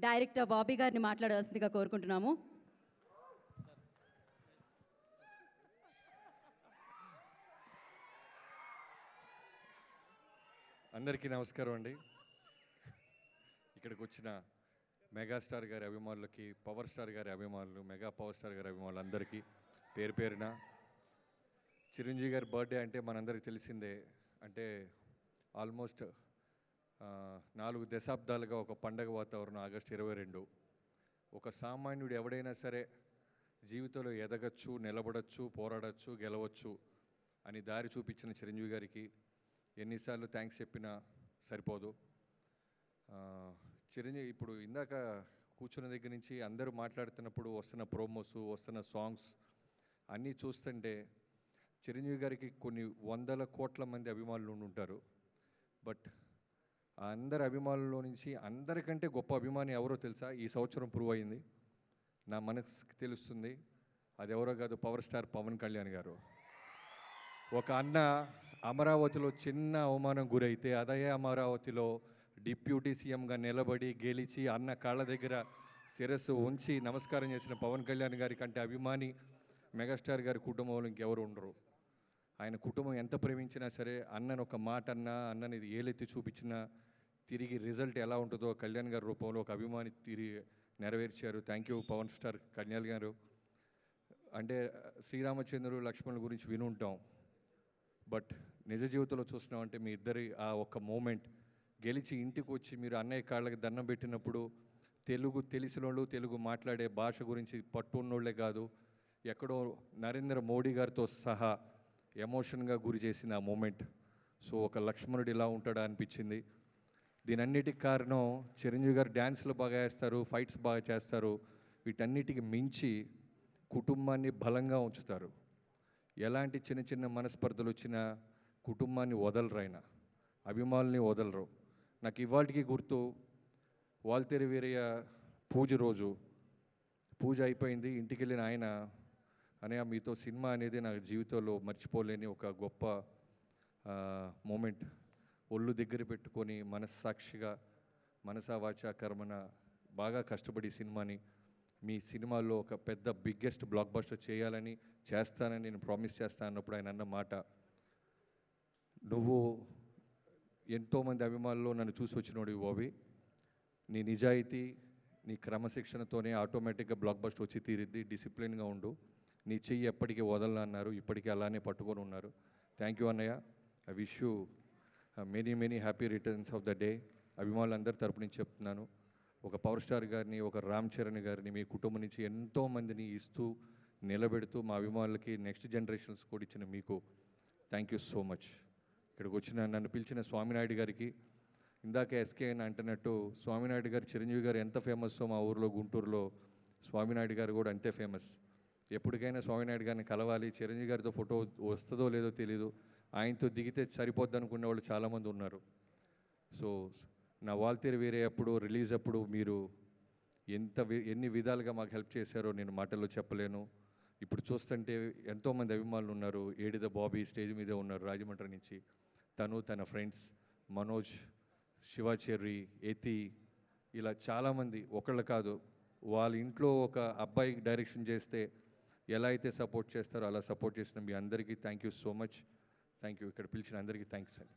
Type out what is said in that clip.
Director Bobby గారిని మాట్లాడవలసిందిగా కోరుకుంటున్నాము. అందరికీ నమస్కారం అండి. ఇక్కడికి వచ్చిన మెగాస్టార్ గారి అభిమానులకి, పవర్ స్టార్ గారి అభిమానులు, మెగా పవర్ స్టార్ గారి అభిమానులు అందరికీ పేరు పేరున చిరంజీవి గారి బర్త్డే అంటే మనందరికీ తెలిసిందే. అంటే ఆల్మోస్ట్ 4 దశాబ్దాలుగా ఒక పండగ వాతావరణం. ఆగస్టు 22 ఒక సామాన్యుడు ఎవడైనా సరే జీవితంలో ఎదగచ్చు, నిలబడచ్చు, పోరాడచ్చు, గెలవచ్చు అని దారి చూపించిన చిరంజీవి గారికి ఎన్నిసార్లు థ్యాంక్స్ చెప్పినా సరిపోదు. చిరంజీవి ఇప్పుడు ఇందాక కూర్చున్న దగ్గర నుంచి అందరూ మాట్లాడుతున్నప్పుడు వస్తున్న ప్రోమోస్, వస్తున్న సాంగ్స్ అన్నీ చూస్తుంటే చిరంజీవి గారికి కొన్ని వందల కోట్ల మంది అభిమానులు ఉంటారు. బట్ ఆ అందరి అభిమానుల్లో నుంచి అందరికంటే గొప్ప అభిమాని ఎవరో తెలుసా? ఈ సంవత్సరం ప్రూవ్ అయింది. నా మనసుకి తెలుస్తుంది. అది ఎవరో కాదు, పవర్ స్టార్ పవన్ కళ్యాణ్ గారు. ఒక అన్న అమరావతిలో చిన్న అవమానం గురైతే అదే అమరావతిలో డిప్యూటీ సీఎంగా నిలబడి గెలిచి అన్న కాళ్ళ దగ్గర శిరస్సు ఉంచి నమస్కారం చేసిన పవన్ కళ్యాణ్ గారి కంటే అభిమాని మెగాస్టార్ గారి కుటుంబంలో ఇంకెవరు ఉండరు. ఆయన కుటుంబం ఎంత ప్రేమించినా సరే అన్నను ఒక మాట అన్నా, అన్నని ఏలెత్తి చూపించినా తిరిగి రిజల్ట్ ఎలా ఉంటుందో కళ్యాణ్ గారి రూపంలో ఒక అభిమాని తిరిగి నెరవేర్చారు. Thank you Pawan star Kalyan గారు. అంటే శ్రీరామచంద్రుడు లక్ష్మణుల గురించి వినుంటాం, బట్ నిజ జీవితంలో చూస్తున్నామంటే మీ ఇద్దరి ఆ ఒక్క మూమెంట్ గెలిచి ఇంటికి వచ్చి మీరు అన్నయ్య కాళ్ళకి దండం పెట్టినప్పుడు తెలుగు తెలిసిన వాళ్ళు, తెలుగు మాట్లాడే భాష గురించి పట్టున్నోళ్లే కాదు, ఎక్కడో నరేంద్ర మోడీ గారితో సహా ఎమోషన్గా గురి చేసింది ఆ మూమెంట్. సో ఒక లక్ష్మణుడు ఇలా ఉంటాడా అనిపించింది. దీనన్నిటికి కారణం చిరంజీవి గారు డ్యాన్స్లు బాగా వేస్తారు, ఫైట్స్ బాగా చేస్తారు. వీటన్నిటికి మించి కుటుంబాన్ని బలంగా ఉంచుతారు. ఎలాంటి చిన్న చిన్న మనస్పర్ధలు వచ్చినా కుటుంబాన్ని వదలరు, ఆయన అభిమానుల్ని వదలరు. నాకు ఇవాళకి గుర్తు, వాల్తేరు వీరయ్య పూజ అయిపోయింది. ఇంటికి వెళ్ళిన ఆయన అనయ్య మీతో సినిమా అనేది నా జీవితంలో మర్చిపోలేని ఒక గొప్ప మూమెంట్. ఒళ్ళు దగ్గర పెట్టుకొని మనస్సాక్షిగా మనసా వాచా కర్మన బాగా కష్టపడి సినిమాని మీ సినిమాల్లో ఒక పెద్ద బిగ్గెస్ట్ బ్లాక్ బస్టర్ చేయాలని చేస్తానని నేను ప్రామిస్ చేస్తాను అన్నప్పుడు ఆయన అన్న మాట, నువ్వు ఎంతోమంది అభిమానుల్లో నన్ను చూసి వచ్చినోడు బాబీ, నీ నిజాయితీ, నీ క్రమశిక్షణతోనే ఆటోమేటిక్గా బ్లాక్ బస్టర్ వచ్చి తీరిద్ది, డిసిప్లిన్గా ఉండు, నీ చెయ్యి ఎప్పటికీ వదలను అన్నారు. ఇప్పటికీ అలానే పట్టుకొని ఉన్నారు. థ్యాంక్ యూ అన్నయ్య. I wish you many happy returns of the day. అభిమానులందరి తరపు నుంచి చెప్తున్నాను. ఒక పవర్ స్టార్ గారిని, ఒక రామ్ చరణ్ గారిని మీ కుటుంబం నుంచి ఎంతోమందిని ఇస్తూ నిలబెడుతూ మా అభిమానులకి నెక్స్ట్ జనరేషన్స్ కూడా ఇచ్చిన మీకు థ్యాంక్ యూ సో మచ్. ఇక్కడికి వచ్చిన నన్ను పిలిచిన స్వామినాయుడు గారికి, ఇందాక ఎస్కే అని అంటున్నట్టు స్వామినాయుడు గారు చిరంజీవి గారు ఎంత ఫేమస్సో మా ఊర్లో గుంటూరులో స్వామినాయుడు గారు కూడా అంతే ఫేమస్. ఎప్పటికైనా స్వామినాయుడు గారిని కలవాలి, చిరంజీవి గారితో ఫోటో వస్తుందో లేదో తెలీదు, ఆయనతో దిగితే సరిపోద్ది అనుకునే వాళ్ళు చాలామంది ఉన్నారు. సో నా వాల్తేరు వీరే అప్పుడు రిలీజ్ అప్పుడు మీరు ఎన్ని విధాలుగా మాకు హెల్ప్ చేశారో నేను మాటల్లో చెప్పలేను. ఇప్పుడు చూస్తుంటే ఎంతోమంది అభిమానులు ఉన్నారు. ఏడిద బాబీ స్టేజ్ మీదే ఉన్నారు రాజమండ్రి నుంచి, తను తన ఫ్రెండ్స్ మనోజ్, శివాచెర్రి, ఎతి, ఇలా చాలామంది, ఒకళ్ళు కాదు. వాళ్ళ ఇంట్లో ఒక అబ్బాయి డైరెక్షన్ చేస్తే ఎలా అయితే సపోర్ట్ చేస్తారో అలా సపోర్ట్ చేసిన మీ అందరికీ thank you so much. Thank you. ఇక్కడ పిలిచిన అందరికీ థ్యాంక్స్ అండి.